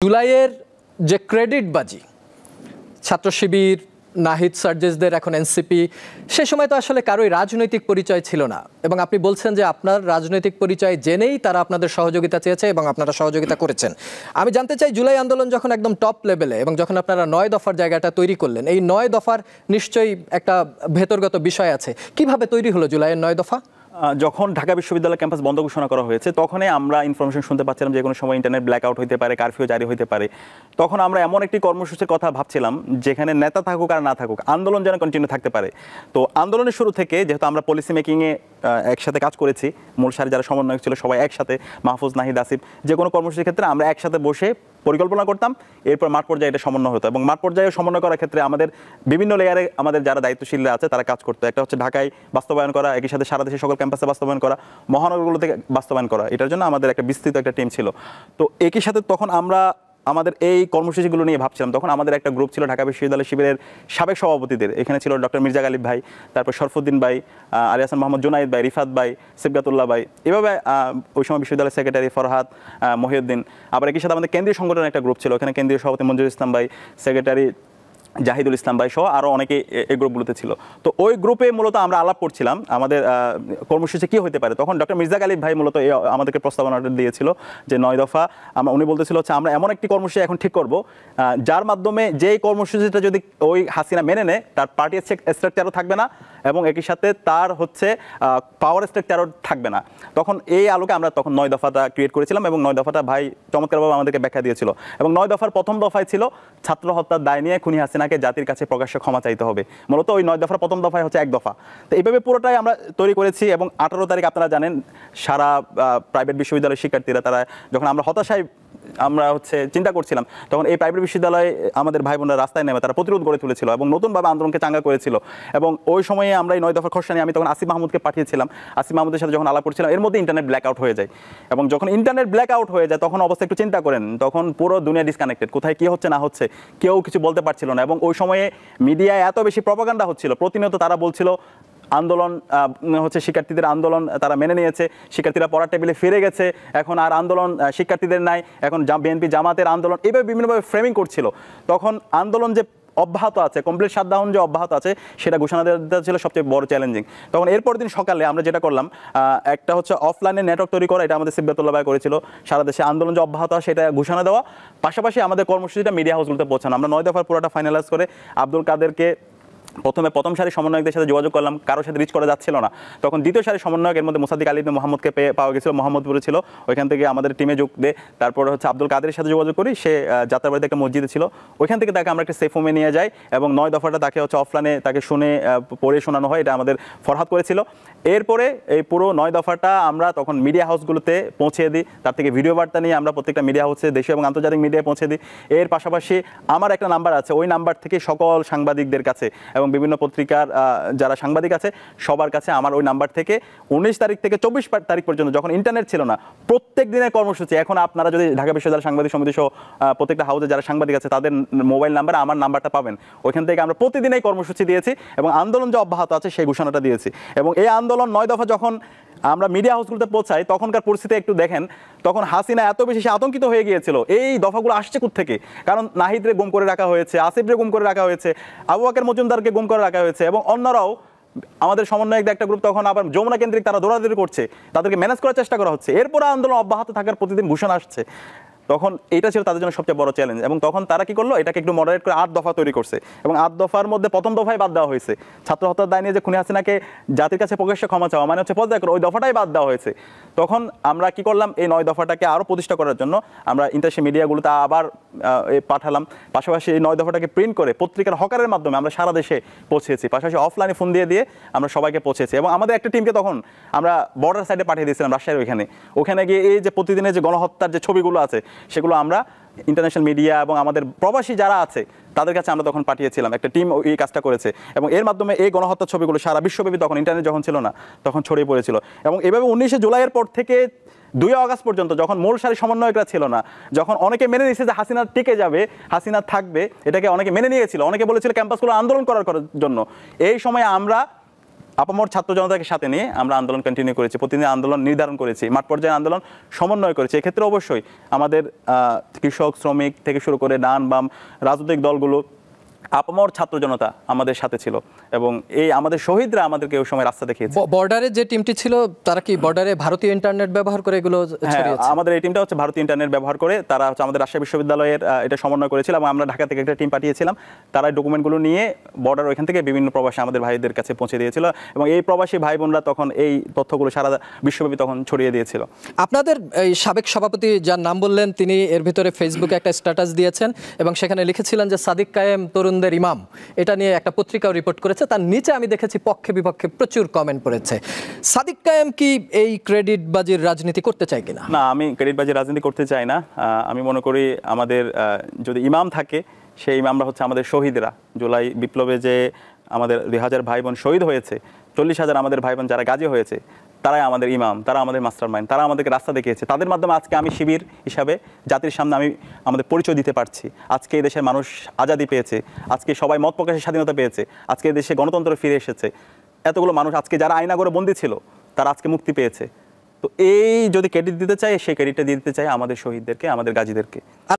জুলাইয়ের যে ক্রেডিটবাজি ছাত্র শিবির নাহিদ সার্জেসদের এখন এনসিপি সে সময় তো আসলে কারোই রাজনৈতিক পরিচয় ছিল না এবং আপনি বলছেন যে আপনার রাজনৈতিক পরিচয় জেনেই তারা আপনাদের সহযোগিতা চেয়েছে এবং আপনারা সহযোগিতা করেছেন। আমি জানতে চাই জুলাই আন্দোলন যখন একদম টপ লেভেলে এবং যখন আপনারা 9 দফার জায়গাটা তৈরি করলেন, এই 9 দফার নিশ্চয়ই একটা ভেতরগত বিষয় আছে, কিভাবে তৈরি হলো জুলাইয়ের 9 দফা? যখন ঢাকা বিশ্ববিদ্যালয় ক্যাম্পাস বন্ধ ঘোষণা করা হয়েছে তখনই আমরা ইনফরমেশন শুনতে পাচ্ছিলাম যে কোনো সময় ইন্টারনেট ব্ল্যাকআউট হতে পারে, কারফিউ জারি হতে পারে। তখন আমরা এমন একটি কর্মসূচির কথা ভাবছিলাম যেখানে নেতা থাকুক আর না থাকুক আন্দোলন যেন কন্টিনিউ থাকতে পারে। তো আন্দোলনের শুরু থেকে যেহেতু আমরা পলিসি মেকিংয়ে একসাথে কাজ করেছি, মূল সারি যারা সমন্বয়ক ছিল সবাই একসাথে, মাহফুজ, নাহিদ, আসিফ, যে কোনো কর্মসূচির ক্ষেত্রে আমরা একসাথে বসে পরিকল্পনা করতাম, এরপর মাঠ পর্যায়ে এটা সমন্বয় হতো এবং মাঠ পর্যায়ে সমন্বয় করার ক্ষেত্রে আমাদের বিভিন্ন লেয়ারে আমাদের যারা দায়িত্বশীলরা আছে তারা কাজ করতো। একটা হচ্ছে ঢাকায় বাস্তবায়ন করা, একই সাথে সারা দেশের সকল ক্যাম্পাসে বাস্তবায়ন করা, মহানগরগুলোতে বাস্তবায়ন করা, এটার জন্য আমাদের একটা বিস্তৃত একটা টিম ছিল। তো একই সাথে তখন আমরা আমাদের এই কর্মসূচিগুলো নিয়ে ভাবছিলাম। তখন আমাদের একটা গ্রুপ ছিল ঢাকা বিশ্ববিদ্যালয় শিবিরের সাবেক সভাপতিদের, এখানে ছিল ডক্টর মির্জা গালিব ভাই, তারপর শরফুদ্দিন ভাই, আলী হাসান মোহাম্মদ জুনাইদ ভাই, রিফাত ভাই, সিবগাতুল্লাহ ভাই, এভাবে ওই সময় বিশ্ববিদ্যালয়ের সেক্রেটারি ফরহাদ, মহিউদ্দিন। আবার একই সাথে আমাদের কেন্দ্রীয় সংগঠনের একটা গ্রুপ ছিল, এখানে কেন্দ্রীয় সভাপতি মঞ্জুর ইসলাম ভাই, সেক্রেটারি জাহিদুল ইসলাম ভাই সহ আরও অনেকে এই গ্রুপগুলোতে ছিল। তো ওই গ্রুপে মূলত আমরা আলাপ করছিলাম আমাদের কর্মসূচি কী হতে পারে। তখন ডক্টর মির্জা গালিব ভাই মূলত আমাদেরকে প্রস্তাবনাটা দিয়েছিল যে 9 দফা উনি বলতেছিল হচ্ছে আমরা এমন একটি কর্মসূচি এখন ঠিক করব যার মাধ্যমে যেই কর্মসূচিটা যদি ওই হাসিনা মেনে নেয় তার পার্টি স্ট্রাকচারও থাকবে না এবং একই সাথে তার হচ্ছে পাওয়ার স্ট্রাকচারও থাকবে না। তখন এই আলোকে আমরা তখন 9 দফাটা ক্রিয়েট করেছিলাম এবং 9 দফাটা ভাই চমৎকারভাবে আমাদেরকে ব্যাখ্যা দিয়েছিল। এবং 9 দফার প্রথম দফায় ছিল ছাত্র হত্যার দায় নিয়ে খুনি হাসিনাকে জাতির কাছে প্রকাশ্যে ক্ষমা চাইতে হবে। মূলত ওই 9 দফার প্রথম দফায় হচ্ছে 1 দফা। তো এইভাবে পুরোটাই আমরা তৈরি করেছি এবং 18 তারিখ আপনারা জানেন সারা প্রাইভেট বিশ্ববিদ্যালয়ের শিক্ষার্থীরা তারা যখন আমরা হতাশায় আমরা হচ্ছে চিন্তা করছিলাম তখন এই প্রাইভেট বিশ্ববিদ্যালয়ে আমাদের ভাই বোনরা রাস্তায় নেমে তারা প্রতিরোধ গড়ে তুলেছিল এবং নতুনভাবে আন্দোলনকে চাঙ্গা করেছিল। এবং ওই সময়ে আমরা এই 9 দফার খসড়া নিয়ে আমি তখন আসিফ মাহমুদকে পাঠিয়েছিলাম। আসিফ মাহমুদের সাথে যখন আলাপ করছিলাম এর মধ্যে ইন্টারনেট ব্ল্যাকআউট হয়ে যায় এবং যখন ইন্টারনেট ব্ল্যাকআউট হয়ে যায় তখন অবস্থা একটু চিন্তা করেন, তখন পুরো দুনিয়া ডিসকানেক্টেড, কোথায় কী হচ্ছে না হচ্ছে কেউ কিছু বলতে পারছিল না। এবং ওই সময়ে মিডিয়ায় এত বেশি প্রপাগান্ডা হচ্ছিল, প্রতিনিয়ত তারা বলছিল আন্দোলন হচ্ছে শিক্ষার্থীদের আন্দোলন তারা মেনে নিয়েছে, শিক্ষার্থীরা পড়ার টেবিলে ফিরে গেছে, এখন আর আন্দোলন শিক্ষার্থীদের নাই, এখন বিএনপি জামাতের আন্দোলন, এইভাবে বিভিন্নভাবে ফ্রেমিং করছিল। তখন আন্দোলন যে অব্যাহত আছে, কমপ্লিট শাটডাউন যে অব্যাহত আছে সেটা ঘোষণা দেওয়া ছিল সবচেয়ে বড় চ্যালেঞ্জিং। তখন এরপর দিন সকালে আমরা যেটা করলাম একটা হচ্ছে অফলাইনে নেটওয়ার্ক তৈরি করা, এটা আমাদের সিবগাতুল্লাহ ভাই করেছিল, সারা দেশে আন্দোলন যে অব্যাহত আছে সেটা ঘোষণা দেওয়া, পাশাপাশি আমাদের কর্মসূচিটা মিডিয়া হাউসগুলোতে পৌঁছানো। আমরা 9 দফার পুরোটা ফাইনালাইজ করে আব্দুল কাদেরকে প্রথম সারি সমন্বয়কদের সাথে যোগাযোগ করলাম, কারোর সাথে রিচ করা যাচ্ছিল না। তখন দ্বিতীয় সারি সমন্বয়কের মধ্যে মোসাদ্দিক আলী ইবনে মোহাম্মদকে পাওয়া গেছিল, মোহাম্মদপুরে ছিল, ওইখান থেকে আমাদের টিমে যোগ দিয়ে তারপরে হচ্ছে আব্দুল কাদেরের সাথে যোগাযোগ করি, সে যাত্রাবাড়িতে একটা মসজিদে ছিল, ওইখান থেকে তাকে আমরা একটা সেফ হোমে নিয়ে যাই এবং 9 দফাটা তাকে হচ্ছে অফলাইনে তাকে শুনে পড়ে শোনানো হয়, এটা আমাদের ফরহাদ করেছিল। এরপরে এই পুরো 9 দফাটা আমরা তখন মিডিয়া হাউসগুলোতে পৌঁছে দিই, তার থেকে ভিডিও বার্তা নিয়ে আমরা প্রত্যেকটা মিডিয়া হাউসে দেশীয় এবং আন্তর্জাতিক মিডিয়ায় পৌঁছে দিই। এর পাশাপাশি আমার একটা নাম্বার আছে, ওই নাম্বার থেকে সকল সাংবাদিকদের কাছে এবং বিভিন্ন পত্রিকার যারা সাংবাদিক আছে সবার কাছে আমার ওই নাম্বার থেকে 19 তারিখ থেকে 24 তারিখ পর্যন্ত যখন ইন্টারনেট ছিল না প্রত্যেক দিনের কর্মসূচি, এখন আপনারা যদি ঢাকা বিশ্ববিদ্যালয় সাংবাদিক সমিতি সহ প্রত্যেকটা হাউসে যারা সাংবাদিক আছে তাদের মোবাইল নাম্বারে আমার নাম্বারটা পাবেন, ওইখান থেকে আমরা প্রতিদিন এই কর্মসূচি দিয়েছি এবং আন্দোলন যে অব্যাহত আছে সেই ঘোষণাটা দিয়েছি। এবং এই আন্দোলন 9 দফা যখন আমরা মিডিয়া হাউসগুলোতে পৌঁছাই তখনকার পরিস্থিতি একটু দেখেন, তখন হাসিনা এত বেশি আতঙ্কিত হয়ে গিয়েছিল এই দফাগুলো আসছে কোত্থেকে, কারণ নাহিদরে গুম করে রাখা হয়েছে, আসিফরে গুম করে রাখা হয়েছে, আবু বকর মজুমদারকে গুম করে রাখা হয়েছে এবং অন্যরাও আমাদের সমন্বয়কদের একটা গ্রুপ তখন আবার যমুনা কেন্দ্রিক তারা দৌড়াদৌড়ি করছে, তাদেরকে ম্যানেজ করার চেষ্টা করা হচ্ছে, এরপর আন্দোলন অব্যাহত থাকার প্রতিদিন ঘোষণা আসছে। তখন এটা ছিল তাদের জন্য সবচেয়ে বড় চ্যালেঞ্জ এবং তখন তারা কি করলো, এটাকে একটু মডারেট করে 8 দফা তৈরি করছে এবং 8 দফার মধ্যে প্রথম দফায় বাদ দেওয়া হয়েছে ছাত্র হত্যার দায় নিয়ে যে খুনি হাসিনাকে জাতির কাছে প্রকাশ্যে ক্ষমা চাওয়া, মানে হচ্ছে পর্যায় করে ওই দফাটাই বাদ দেওয়া হয়েছে। তখন আমরা কি করলাম, এই 9 দফাটাকে আরও প্রতিষ্ঠা করার জন্য আমরা ইন্টারন্যাশনাল মিডিয়াগুলোতে আবার পাঠালাম, পাশাপাশি এই 9 দফাটাকে প্রিন্ট করে পত্রিকার হকারের মাধ্যমে আমরা সারা দেশে পৌঁছেছি, পাশাপাশি অফলাইনে ফোন দিয়ে আমরা সবাইকে পৌঁছেছি এবং আমাদের একটা টিমকে তখন আমরা বর্ডার সাইডে পাঠিয়ে দিয়েছিলাম রাজশাহীর ওখানে গিয়ে এই যে প্রতিদিনের যে গণহত্যার যে ছবিগুলো আছে সেগুলো আমরা ইন্টারন্যাশনাল মিডিয়া এবং আমাদের প্রবাসী যারা আছে তাদের কাছে আমরা তখন পাঠিয়েছিলাম, একটা টিম এই কাজটা করেছে এবং এর মাধ্যমে এই গণহত্যার ছবিগুলো সারা বিশ্বব্যাপী তখন ইন্টারনেট যখন ছিল না তখন ছড়িয়ে পড়েছিল। এবং এভাবে 19 জুলাইয়ের পর থেকে 2 আগস্ট পর্যন্ত যখন মূল সারি সমন্বয়করা ছিল না, যখন অনেকে মেনে নিয়েছে যে হাসিনা টিকে যাবে, হাসিনা থাকবে, এটাকে অনেকে মেনে নিয়েছিল, অনেকে বলেছিল ক্যাম্পাসগুলো আন্দোলন করার জন্য, এই সময় আমরা আপামর ছাত্র জনতাকে সাথে নিয়ে আমরা আন্দোলন কন্টিনিউ করেছি, প্রতিদিন আন্দোলন নির্ধারণ করেছি, মাঠ পর্যায়ে আন্দোলন সমন্বয় করেছি। এক্ষেত্রে অবশ্যই আমাদের কৃষক শ্রমিক থেকে শুরু করে ডান বাম রাজনৈতিক দলগুলো, আপামর ছাত্র জনতা আমাদের সাথে ছিল এবং এই আমাদের শহীদরা আমাদেরকে ওই সময় রাস্তা দেখিয়েছে। বর্ডারে যে টিমটি ছিল তারা কি বর্ডারে ভারতীয় ইন্টারনেট ব্যবহার করে এগুলো হ্যাঁ, ছড়িয়েছে? আমাদের এই টিমটা হচ্ছে ভারতীয় ইন্টারনেট ব্যবহার করে, তারা হচ্ছে আমাদের রাজশাহী বিশ্ববিদ্যালয়ের এটা সমন্বয় করেছিল এবং আমরা ঢাকা থেকে একটা টিম পাঠিয়েছিলাম। তারা ডকুমেন্টগুলো নিয়ে বর্ডার ওইখান থেকে বিভিন্ন প্রবাসী আমাদের ভাইদের কাছে পৌঁছে দিয়েছিল এবং এই প্রবাসী ভাই বোনরা তখন এই তথ্যগুলো সারা বিশ্বব্যাপী তখন ছড়িয়ে দিয়েছিল। আপনাদের এই সাবেক সভাপতি যার নাম বললেন, তিনি এর ভিতরে ফেসবুকে একটা স্ট্যাটাস দিয়েছেন এবং সেখানে লিখেছিলেন যে সাদিক কায়েম তরুণদের ইমাম। এটা নিয়ে একটা পত্রিকাও রিপোর্ট করেছে, তার নিচে আমি দেখেছি পক্ষে বিপক্ষে প্রচুর কমেন্ট পড়েছে। সাদিক কায়েম কি এই ক্রেডিট বাজির রাজনীতি করতে চায় কিনা? না, আমি ক্রেডিটবাজি রাজনীতি করতে চাই না। আমি মনে করি আমাদের যদি ইমাম থাকে, সেই ইমামরা হচ্ছে আমাদের শহীদরা। জুলাই বিপ্লবে যে আমাদের 2000 ভাই বোন শহীদ হয়েছে, 40,000 আমাদের ভাই বোন যারা গাজী হয়েছে, তারাই আমাদের ইমাম, তারা আমাদের মাস্টার মাইন্ড, তারা আমাদেরকে রাস্তা দেখিয়েছে। তাদের মাধ্যমে আজকে আমি শিবির হিসাবে জাতির সামনে আমি আমাদের পরিচয় দিতে পারছি। আজকে এই দেশের মানুষ আজাদি পেয়েছে, আজকে সবাই মত প্রকাশের স্বাধীনতা পেয়েছে, আজকে এই দেশে গণতন্ত্র ফিরে এসেছে। এতগুলো মানুষ আজকে যারা আয়নাঘরে বন্দী ছিল, তারা আজকে মুক্তি পেয়েছে। তো এই যদি ক্রেডিট দিতে চাই, সেই ক্রেডিটটা দিতে চাই আমাদের শহীদদেরকে, আমাদের গাজীদেরকে।